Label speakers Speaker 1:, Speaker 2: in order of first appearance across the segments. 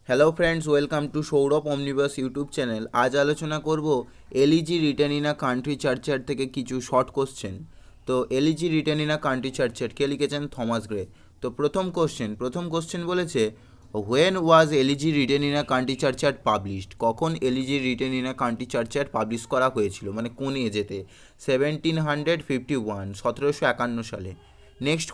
Speaker 1: Hello friends, welcome to Sourav omnibus YouTube channel. আজ আলোচনা করব elegy written in a country churchyard থেকে কিছু শর্ট কোশ্চেন। তো elegy written in a country churchyard কে লিখেছেন? Thomas Gray. তো প্রথম কোশ্চেন বলেছে, when was elegy written in a country churchyard published? কখন elegy written in a country churchyard publish করা হয়েছিল, মানে কোন এজেতে? 1751, 1751 সালে। নেক্সট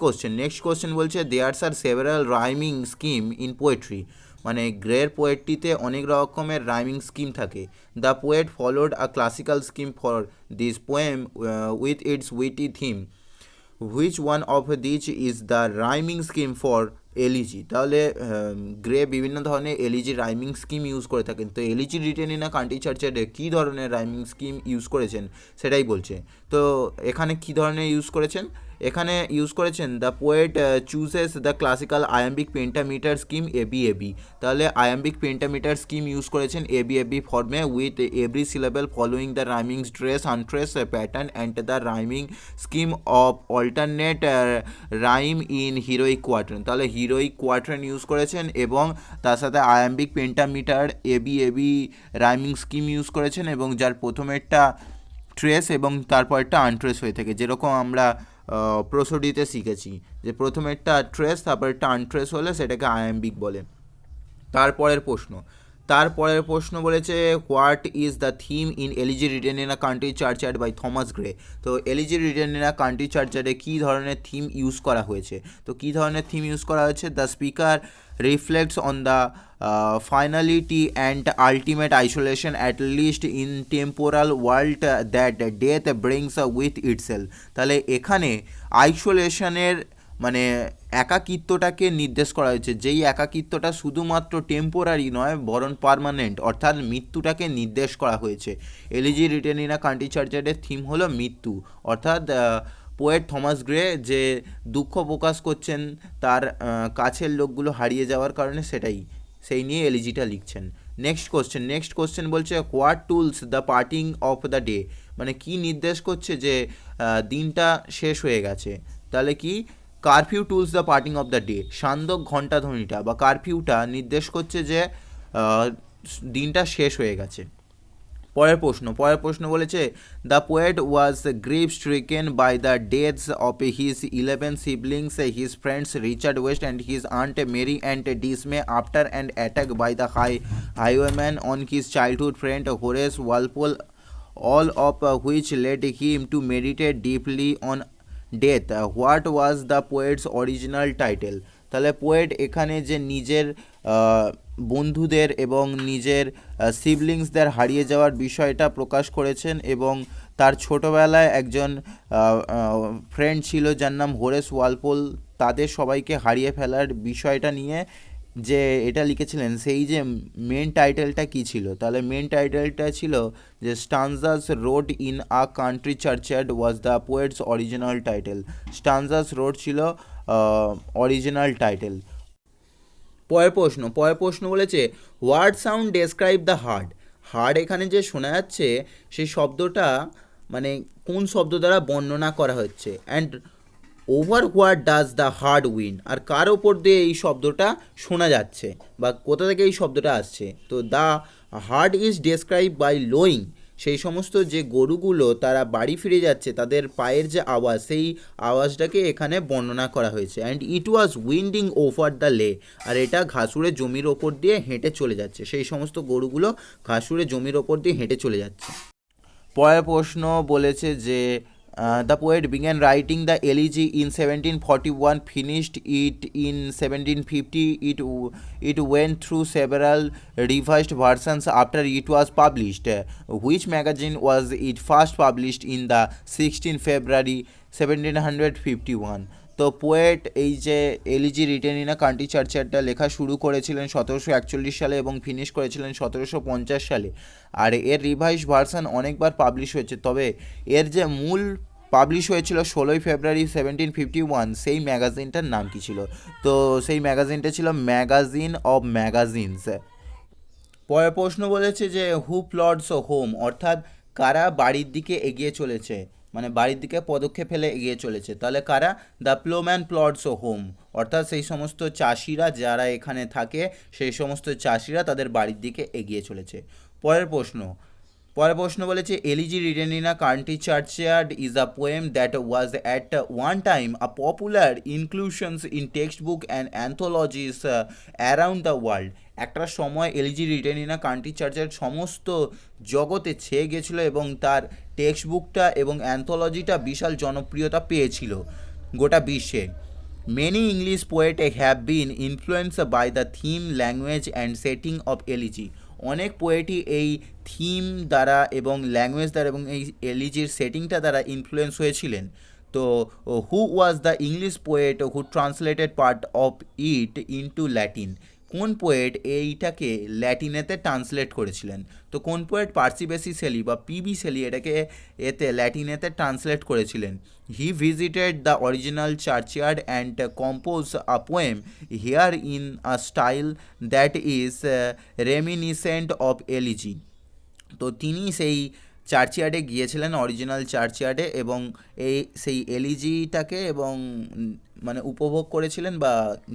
Speaker 1: কোশ্চেন বলছে, there's are several rhyming scheme in poetry. মানে গ্রের পোয়েট্রিতে অনেক রকমের রাইমিং স্কিম থাকে। The poet followed a classical scheme for this poem with its witty theme. Which one of these is the rhyming scheme for elegy? তাহলে Gray বিভিন্ন ধরনের elegy rhyming scheme use করে থাকেন। তো elegy written in a country চার্চারে কী ধরনের rhyming scheme use করেছেন সেটাই বলছে। তো এখানে কী ধরনের ইউজ করেছেন? এখানে ইউজ করেছেন, the poet chooses the classical iambic pentameter scheme AB. তাহলে আয়াম্বিক পেন্টামিটার স্কিম ইউজ করেছেন এবি ফর্মে, with every syllable following the rhyming stressed unstressed pattern and the rhyming scheme of alternate rhyme in heroic quatrain. তাহলে heroic quatrain use করেছেন এবং তার সাথে iambic pentameter AB rhyming scheme use করেছেন, এবং যার প্রথমেরটা ট্রেস এবং তারপরটা আনট্রেস হয়ে থাকে, যেরকম আমরা প্রোসোডিতে শিখেছি যে প্রথমেরটা ট্রেস তারপরটা আনট্রেস হলে সেটাকে আয়াম্বিক বলে। তারপরের প্রশ্ন বলেছে, what is the theme in elegy written in a country churchyard by Thomas Gray? তো elegy written in a country চার্চারে কী ধরনের থিম ইউজ করা হয়েছে? তো কী ধরনের থিম ইউজ করা হয়েছে? The speaker reflects on the finality and ultimate isolation, at least in temporal world, that death brings with itself. তাহলে এখানে আইসোলেশনের মানে একাকিত্বটাকে নির্দেশ করা হয়েছে, যেই একাকিত্বটা শুধুমাত্র টেম্পোরারি নয় বরং পার্মানেন্ট, অর্থাৎ মৃত্যুটাকে নির্দেশ করা হয়েছে। Elegy written in a country চার্চারের থিম হলো মৃত্যু, অর্থাৎ পোয়েট থমাস গ্রে যে দুঃখ প্রকাশ করছেন তার কাছের লোকগুলো হারিয়ে যাওয়ার কারণে, সেই নিয়ে এলিজিটা লিখছেন। নেক্সট কোশ্চেন বলছে, what tools the parting of the day? মানে কি নির্দেশ করছে যে দিনটা শেষ হয়ে গেছে? তাহলে কি? Curfew tools the parting of the day. সান্ধ্য ঘণ্টাধ্বনিটা বা কারফিউটা নির্দেশ করছে যে দিনটা শেষ হয়ে গেছে। পরের প্রশ্ন বলেছে, the poet was grief stricken by the deaths of his 11 siblings, his friends Richard West and his aunt Mary and dismay after and attack by the highwayman on his childhood friend Horace Walpole, all of which led him to meditate deeply on death. What was the poet's original title? তাহলে poet এখানে যে নিজের বন্ধুদের এবং নিজের সিবলিংসদের হারিয়ে যাওয়ার বিষয়টা প্রকাশ করেছেন, এবং তার ছোটোবেলায় একজন ফ্রেন্ড ছিল যার নাম হোরেস ওয়ালপোল, তাদের সবাইকে হারিয়ে ফেলার বিষয়টা নিয়ে যে এটা লিখেছিলেন, সেই যে মেন টাইটেলটা কী ছিল? তাহলে মেন টাইটেলটা ছিল যে stanzas wrote in a country churchyard was the poet's original title. Stanzas wrote ছিল অরিজিনাল টাইটেল। পরের প্রশ্ন বলেছে, what sound describe the heart? Heart এখানে যে শোনা যাচ্ছে সেই শব্দটা মানে কোন শব্দ দ্বারা বর্ণনা করা হচ্ছে? And over what does the heart win? আর কার ওপর দিয়ে এই শব্দটা শোনা যাচ্ছে বা কোথা থেকে এই শব্দটা আসছে? তো the heart is describe by lowing. সেই সমস্ত যে গরুগুলো তারা বাড়ি ফিরে যাচ্ছে, তাদের পায়ের যে আওয়াজ, সেই আওয়াজটাকে এখানে বর্ণনা করা হয়েছে। And it was winding over the লে। আর এটা ঘাসুরে জমির ওপর দিয়ে হেঁটে চলে যাচ্ছে, সেই সমস্ত গরুগুলো ঘাসুরে জমির ওপর দিয়ে হেঁটে চলে যাচ্ছে। পরের প্রশ্ন বলেছে যে the poet began writing the elegy in 1741, finished it in 1750. It went through several revised versions after it was published. Which magazine was it first published in the 16 February 1751? তো পোয়েট এই যে elegy written in a country চার্চারটা লেখা শুরু করেছিলেন 1741 সালে এবং finish করেছিলেন 1750 সালে। আর এর রিভাইজ ভার্সান অনেকবার পাবলিশ হয়েছে, তবে এর যে মূল পাবলিশ হয়েছিল 16 ফেব্রুয়ারি 1751, সেই ম্যাগাজিনটার নাম কী ছিল? তো সেই ম্যাগাজিনটা ছিল ম্যাগাজিন অব ম্যাগাজিনস। পরের প্রশ্ন বলেছে যে হু প্লডস হোম, অর্থাৎ কারা বাড়ির দিকে এগিয়ে চলেছে? মানে বাড়ির দিকে পদক্ষেপ ফেলে এগিয়ে চলেছে। তাহলে কারা? দ্য প্লোম্যান প্লটস হোম, অর্থাৎ সেই সমস্ত চাষিরা যারা এখানে থাকে, সেই সমস্ত চাষিরা তাদের বাড়ির দিকে এগিয়ে চলেছে। পরের প্রশ্ন বলেছে elegy written in a country churchyard is a poem that was at one time a popular inclusions in textbook and anthologies around the world. একটা সময় elegy written in a country churchyard সমস্ত জগতে ছেয়ে গেছিলো এবং তার text বুকটা এবং অ্যান্থোলজিটা বিশাল জনপ্রিয়তা পেয়েছিল গোটা বিশ্বে। Many English poets have been influenced by the theme, language and setting of elegy. অনেক পোয়েটই এই থিম দ্বারা এবং ল্যাঙ্গুয়েজ দ্বারা এবং এই এলিজির সেটিংটা দ্বারা ইনফ্লুয়েন্স হয়েছিলেন। তো who was the English poet who translated part of it into Latin? কোন পোয়েট এইটাকে ল্যাটিনেতে ট্রান্সলেট করেছিলেন? তো কোন পোয়েট? পার্সি বেসি শেলি বা পিবি শেলি এটাকে এতে ল্যাটিনেতে ট্রান্সলেট করেছিলেন। He visited the original churchyard and compose a poem here in a style that is reminiscent of elegy. তো তিনি সেই চার্চয়ার্ডে গিয়েছিলেন, অরিজিনাল চার্চয়ার্ডে, এবং সেই এলিজিটাকে এবং মানে উপভোগ করেছিলেন বা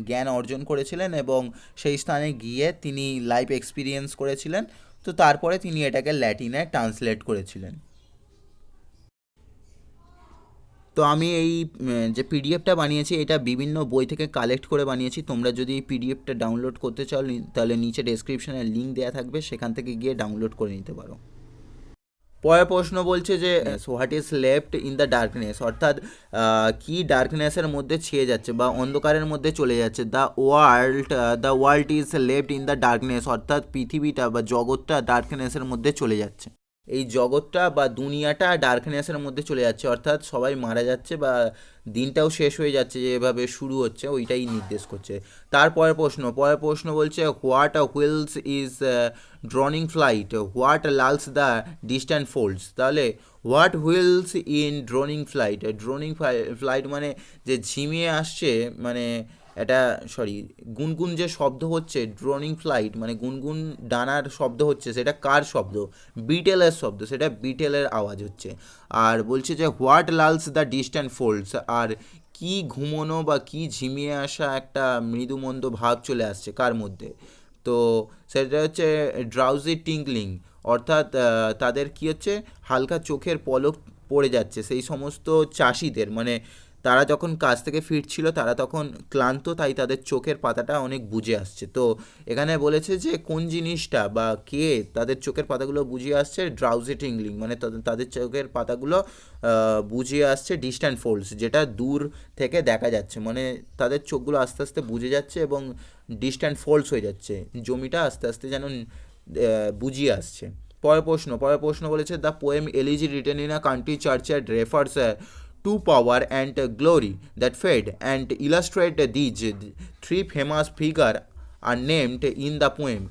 Speaker 1: জ্ঞান অর্জন করেছিলেন এবং সেই স্থানে গিয়ে তিনি লাইফ এক্সপিরিয়েন্স করেছিলেন। তো তারপরে তিনি এটাকে ল্যাটিনে ট্রান্সলেট করেছিলেন। তো আমি এই যে পিডিএফটা বানিয়েছি এটা বিভিন্ন বই থেকে কালেক্ট করে বানিয়েছি। তোমরা যদি এই পিডিএফটা ডাউনলোড করতে চাও তাহলে নিচে ডেসক্রিপশনে লিঙ্ক দেওয়া থাকবে, সেখান থেকে গিয়ে ডাউনলোড করে নিতে পারো। পরের প্রশ্ন বলছে যে what is left in the darkness, অর্থাৎ কি ডার্কনেসের মধ্যে ছেয়ে যাচ্ছে বা অন্ধকারের মধ্যে চলে যাচ্ছে। The world is left in the darkness, অর্থাৎ পৃথিবীটা বা জগৎটা ডার্কনেসের মধ্যে চলে যাচ্ছে। এই জগৎটা বা দুনিয়াটা ডার্কনেসের মধ্যে চলে যাচ্ছে, অর্থাৎ সবাই মারা যাচ্ছে বা দিনটাও শেষ হয়ে যাচ্ছে, যে এভাবে শুরু হচ্ছে ওইটাই নির্দেশ করছে। পরের প্রশ্ন বলছে what wheels is droning flight, what lulls the distant folds. তাহলে what wheels in droning flight মানে যে ঝিমিয়ে আসছে, মানে এটা গুনগুন যে শব্দ হচ্ছে, ড্রনিং ফ্লাইট মানে গুনগুন ডানার শব্দ হচ্ছে, সেটা কার শব্দ? বিটেলের শব্দ, সেটা বিটেলের আওয়াজ হচ্ছে। আর বলছে যে what lulls the distant folds, আর কি ঘুমোনো বা কি ঝিমিয়ে আসা একটা মৃদুমন্দ ভাব চলে আসছে কার মধ্যে? তো সেটা হচ্ছে ড্রাউজি টিঙ্কলিং, অর্থাৎ তাদের কি হচ্ছে, হালকা চোখের পলক পড়ে যাচ্ছে সেই সমস্ত চাষিদের, মানে তারা যখন কাজ থেকে ফিরছিল তারা তখন ক্লান্ত, তাই তাদের চোখের পাতাটা অনেক বুজে আসছে। তো এখানে বলেছে যে কোন জিনিসটা বা কে তাদের চোখের পাতাগুলো বুঝিয়ে আসছে? ড্রাউজি টিংলিং, মানে তাদের চোখের পাতাগুলো বুঝিয়ে আসছে ডিস্ট্যান্ট ফোল্ডস, যেটা দূর থেকে দেখা যাচ্ছে, মানে তাদের চোখগুলো আস্তে আস্তে বুঝে যাচ্ছে এবং ডিস্ট্যান্ট ফোল্ডস হয়ে যাচ্ছে, জমিটা আস্তে আস্তে যেন বুঝিয়ে আসছে। পরের প্রশ্ন বলেছে the poem elegy written in a country churchyard refers to power and glory that fade, and illustrate these three famous figures are named in the poem.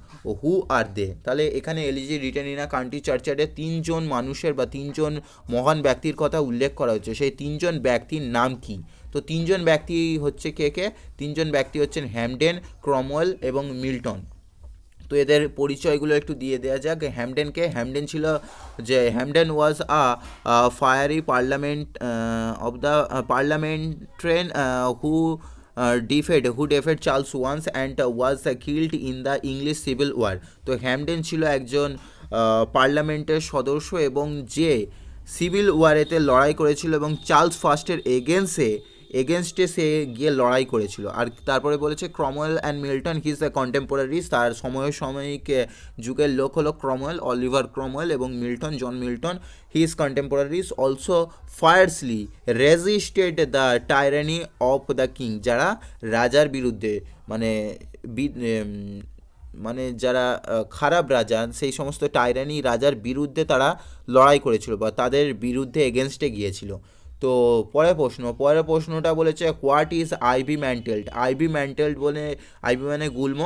Speaker 1: Who are they? তাহলে এখানে elegy written in a country চার্চার্ডে তিনজন মানুষের বা তিনজন মহান ব্যক্তির কথা উল্লেখ করা হচ্ছে। সেই তিনজন ব্যক্তির নাম কি? তো তিনজন ব্যক্তি হচ্ছে কে? তিনজন ব্যক্তি হচ্ছেন হ্যামডেন, ক্রমওয়েল এবং মিল্টন। তো এদের পরিচয়গুলো একটু দিয়ে দেওয়া যাক। হ্যামডেন ছিল যে Hampden was fiery parliament of the parliamentarian who defied Charles once and was killed in the English civil war. তো হ্যামডেন ছিল একজন পার্লামেন্টের সদস্য এবং যে সিভিল ওয়ারেতে লড়াই করেছিল এবং চার্লস ফার্স্টের এগেনস্টে সে গিয়ে লড়াই করেছিল। আর তারপরে বলেছে Cromwell and Milton his the contemporaries, তার সমসাময়িক যুগের লোক হলো ক্রমওয়েল, অলিভার ক্রমওয়েল এবং John Milton. His contemporaries also fiercely resisted the tyranny of the king, যারা রাজার বিরুদ্ধে মানে যারা খারাপ রাজা, সেই সমস্ত টাইরানি রাজার বিরুদ্ধে তারা লড়াই করেছিল বা তাদের বিরুদ্ধে এগেনস্টে গিয়েছিল। তো পরের প্রশ্নটা বলেছে হোয়াট ইজ আইভি ম্যান্টেলড। আইভি মানে গুল্ম।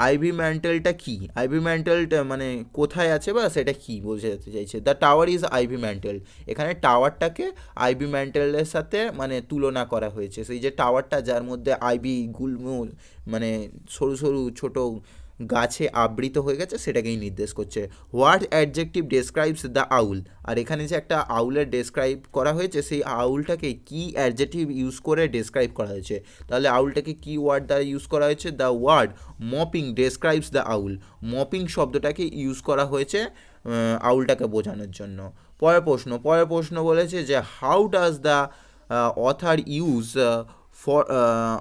Speaker 1: আইভি ম্যান্টেলটা কি? আইভি ম্যান্টেলটা মানে কোথায় আছে বা সেটা কি বোঝাতে চাইছে? The tower is ivy mantled. এখানে টাওয়ারটাকে আইভি ম্যান্টেলের সাথে মানে তুলনা করা হয়েছে। সেই যে টাওয়ারটা যার মধ্যে আইভি গুল্ম মানে সরু সরু ছোট গাছে আবৃত হয়ে গেছে সেটাকেই নির্দেশ করছে। What adjective describes the owl, আর এখানে যে একটা আউলের ডেসক্রাইব করা হয়েছে সেই আউলটাকে কি অ্যাডজেক্টিভ ইউজ করে ডেসক্রাইব করা হয়েছে, তাহলে আউলটাকে কি ওয়ার্ড দ্বারা ইউজ করা হয়েছে, the word moping describes the owl, moping শব্দটাকে ইউজ করা হয়েছে আউলটাকে বোঝানোর জন্য। পরের প্রশ্ন বলেছে যে how does the author use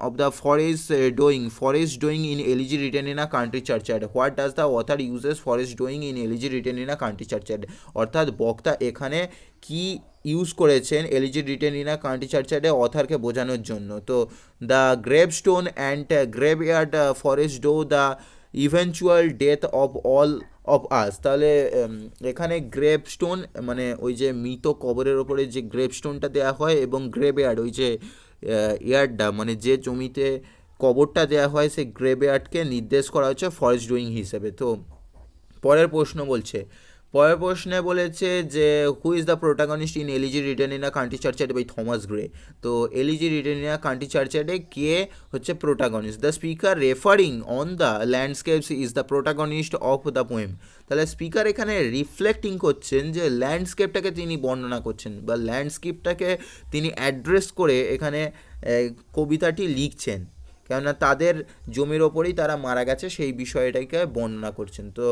Speaker 1: of the forest doing in elegy written in a country churchyard. What does the author uses forest doing in elegy written in a country churchyard? অর্থাৎ বক্তা এখানে কি ইউজ করেছেন elegy written in a country চার্চার্ডে অথারকে বোঝানোর জন্য। তো the gravestone and graveyard foreshadow the eventual death of all of us, তাহলে এখানে গ্রেভস্টোন মানে ওই যে মৃত কবরের ওপরে যে গ্রেভস্টোনটা দেওয়া হয় এবং গ্রেভইয়ার্ড ওই যে ইয়ার্ডটা মানে যে জমিতে কবরটা দেওয়া হয় সেই গ্রেভইয়ার্ডকে নির্দেশ করা হচ্ছে ফরেস্ট ডুইং হিসেবে। তো পরের প্রশ্নে বলেছে যে who is the protagonist in elegy written in a country churchyard by Thomas Gray. তো elegy written in a country চার্চার্ডে কে হচ্ছে protagonist? The speaker referring on the landscapes is the protagonist of the poem. তাহলে speaker এখানে reflecting করছেন যে ল্যান্ডস্কেপটাকে তিনি বর্ণনা করছেন বা ল্যান্ডস্কেপটাকে তিনি অ্যাড্রেস করে এখানে কবিতাটি লিখছেন, কেননা তাদের জমির ওপরেই তারা মারা গেছে সেই বিষয়টাকে বর্ণনা করছেন। তো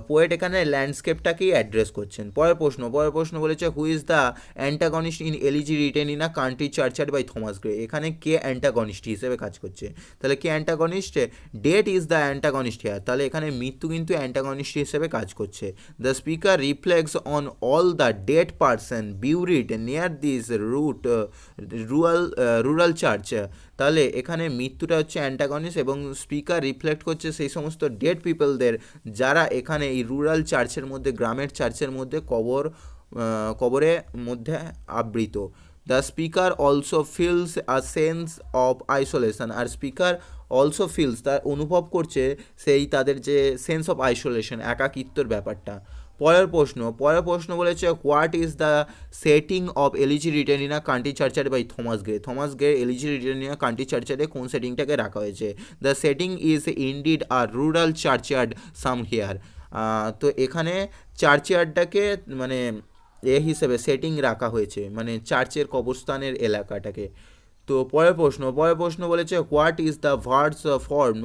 Speaker 1: পোয়েট এখানে ল্যান্ডস্কেপটাকেই অ্যাড্রেস করছেন। পরের প্রশ্ন বলেছে who is the antagonist in elegy written in a country churchyard by Thomas Gray. এখানে কে অ্যান্টাগনিস্ট হিসেবে কাজ করছে? তাহলে কে antagonist? Death is the antagonist here, তাহলে এখানে মৃত্যু কিন্তু অ্যান্টাগনিস্ট হিসেবে কাজ করছে। The speaker reflects on all the dead person buried near this rural church. তাহলে এখানে মৃত্যুটা হচ্ছে অ্যান্টাগনিস্ট এবং স্পিকার রিফ্লেক্ট করছে সেই সমস্ত ডেড পিপলদের যারা এখানে এই রুরাল চার্চের মধ্যে গ্রামের চার্চের মধ্যে কবরের মধ্যে আবৃত। The speaker also feels a sense of isolation, আর স্পিকার অলসো ফিলস তার অনুভব করছে সেই তাদের যে সেন্স অফ আইসোলেশন একাকিত্বর ব্যাপারটা। পরের প্রশ্ন বলেছে what is the setting of elegy written in a country churchyard by Thomas Gray elegy written in a country চার্চার্ডে কোন সেটিংটাকে রাখা হয়েছে? The setting is indeed a rural churchyard somewhere. তো এখানে চার্চার্ডটাকে মানে হিসেবে সেটিং রাখা হয়েছে মানে চার্চের কবরস্থানের এলাকাটাকে। তো পরের প্রশ্ন বলেছে what is the verse form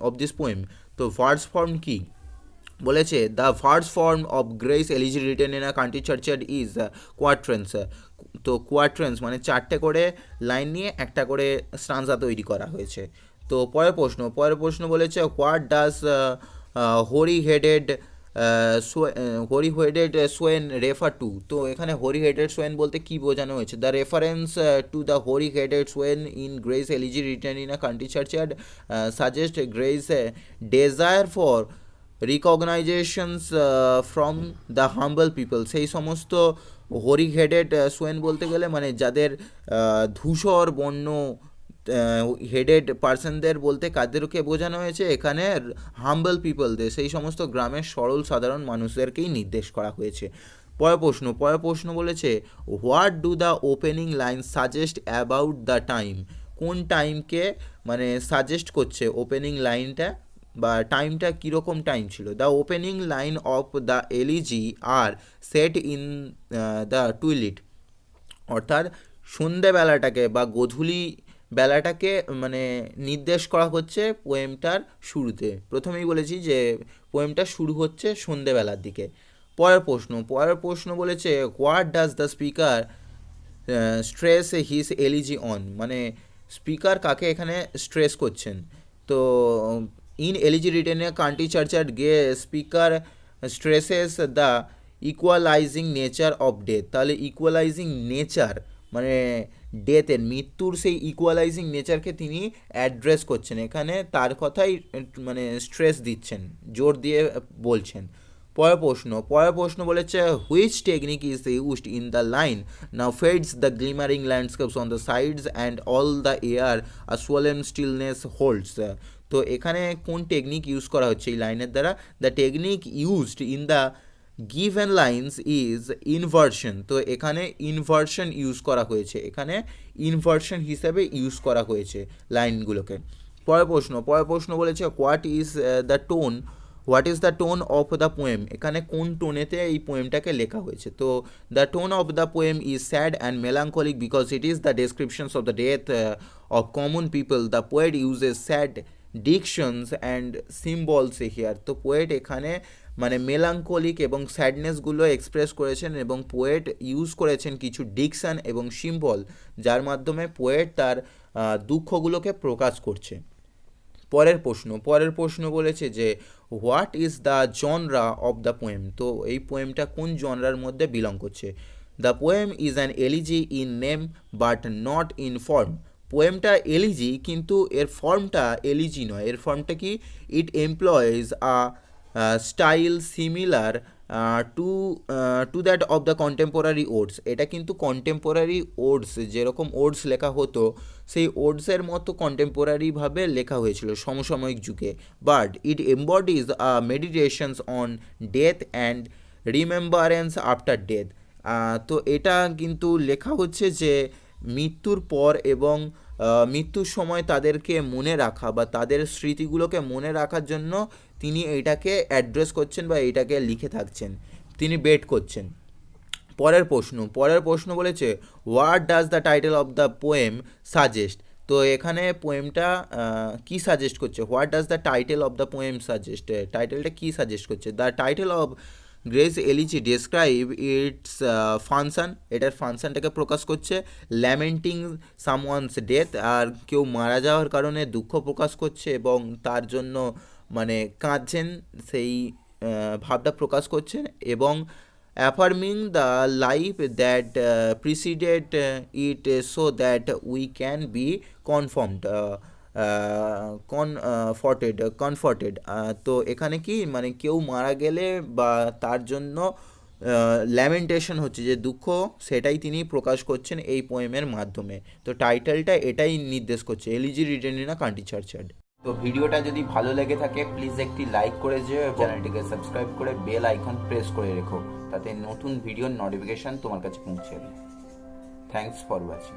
Speaker 1: of this poem. তো ভার্স ফর্ম কি বলেছে? The verse form of Gray's elegy written in a country churchyard is quatrains. তো কোয়াট্রেন্স মানে চারটে করে লাইন নিয়ে একটা করে স্টানজা তৈরি করা হয়েছে। তো পরের প্রশ্ন বলেছে what does hoary headed swain refer to. তো এখানে হোরি হেডেড সোয়েন বলতে কি বোঝানো হয়েছে? The reference to the hoary headed swain in Gray's elegy written in a country churchyard suggest Gray's desire for recognitions from the humble people. সেই সমস্ত হোরি headed swain বলতে গেলে মানে যাদের ধূসর বর্ণ হেডেড পার্সনদের বলতে কাদেরকে বোঝানো হয়েছে? এখানে হাম্বল পিপলদের, সেই সমস্ত গ্রামের সরল সাধারণ মানুষদেরকেই নির্দেশ করা হয়েছে। পরের প্রশ্ন বলেছে what do the opening line suggest about the time. কোন টাইমকে মানে সাজেস্ট করছে ওপেনিং লাইনটা বা টাইমটা কীরকম টাইম ছিল? The opening line of the elegy are set in the twilight, অর্থাৎ সন্ধেবেলাটাকে বা গধূলি বেলাটাকে মানে নির্দেশ করা হচ্ছে পোয়েমটার শুরুতে। প্রথমেই বলেছি যে পোয়েমটা শুরু হচ্ছে সন্ধেবেলার দিকে। পরের প্রশ্ন বলেছে what does the speaker stress his elegy on, মানে স্পিকার কাকে এখানে স্ট্রেস করছেন? তো in elegy written a country churchyard Gray speaker stresses the equalising nature of death. তাহলে ইকুয়ালাইজিং নেচার মানে ডেথের মৃত্যুর সেই ইকুয়ালাইজিং নেচারকে তিনি অ্যাড্রেস করছেন, এখানে তার কথাই মানে স্ট্রেস দিচ্ছেন, জোর দিয়ে বলছেন। পরের প্রশ্ন বলেছে which technique is used in the line now fades the glimmering landscapes on the sides and all the air a solemn stillness holds. তো এখানে কোন টেকনিক ইউজ করা হচ্ছে এই লাইনের দ্বারা? The technique used in the given lines is inversion. তো এখানে ইনভার্সন ইউজ করা হয়েছে, এখানে ইনভার্সন হিসেবে ইউজ করা হয়েছে লাইনগুলোকে। পরের প্রশ্ন বলেছে what is the tone of the poem, এখানে কোন টোনেতে এই পোয়েমটাকে লেখা হয়েছে। তো the tone of the poem is sad and melancholic because it is the descriptions of the death of common people, the poet uses sad dictions and symbols here. তো poet এখানে মানে মেলাঙ্কলিক এবং স্যাডনেসগুলো এক্সপ্রেস করেছেন এবং পোয়েট ইউজ করেছেন কিছু diction এবং symbol, যার মাধ্যমে পোয়েট তার দুঃখগুলোকে প্রকাশ করছে। পরের প্রশ্ন বলেছে যে what is the genre of the poem, তো এই পোয়েমটা কোন জনরার মধ্যে বিলং করছে। The poem is an elegy in name but not in form, পোয়েমটা এলিজি কিন্তু এর ফর্মটা এলিজি নয়, এর ফর্মটা কি, it employs a style similar to that of the contemporary odes, এটা কিন্তু কন্টেম্পোরারি ওডস, যেরকম ওডস লেখা হতো সেই ওডসের মতো কন্টেম্পোরারিভাবে লেখা হয়েছিল সমসাময়িক যুগে। But it embodies meditations on death and remembrance after death, তো এটা কিন্তু লেখা হচ্ছে যে মৃত্যুর পর এবং মৃত্যুর সময় তাদেরকে মনে রাখা বা তাদের স্মৃতিগুলোকে মনে রাখার জন্য তিনি এইটাকে অ্যাড্রেস করছেন বা এইটাকে লিখে থাকছেন, তিনি বেট করছেন। পরের প্রশ্ন বলেছে what does the title of the poem suggest, তো এখানে পোয়েমটা কি সাজেস্ট করছে, what does the title of the poem suggest, টাইটেলটা কি সাজেস্ট করছে। The title of Gray's elegy describe it's function, এটার ফাংশনটাকে প্রকাশ করছে। ল্যামেন্টিং সামওয়ানস ডেথ, আর কেউ মারা যাওয়ার কারণে দুঃখ প্রকাশ করছে এবং তার জন্য মানে কাঁদছেন, সেই ভাবটা প্রকাশ করছেন। এবং affirming the life that preceded it so that we can be comforted, তো এখানে কি মানে কেউ মারা গেলে বা তার জন্য ল্যামেন্টেশন হচ্ছে যে দুঃখ, সেটাই তিনি প্রকাশ করছেন এই পোয়েমের মাধ্যমে। তো টাইটেলটা এটাই নির্দেশ করছে, elegy written in a country churchyard. তো ভিডিওটা যদি ভালো লেগে থাকে প্লিজ একটি লাইক করে যেও এবং চ্যানেলটিকে সাবস্ক্রাইব করে বেল আইকন প্রেস করে রেখো, তাতে নতুন ভিডিওর নোটিফিকেশন তোমার কাছে পৌঁছে যাবে। Thanks for watching.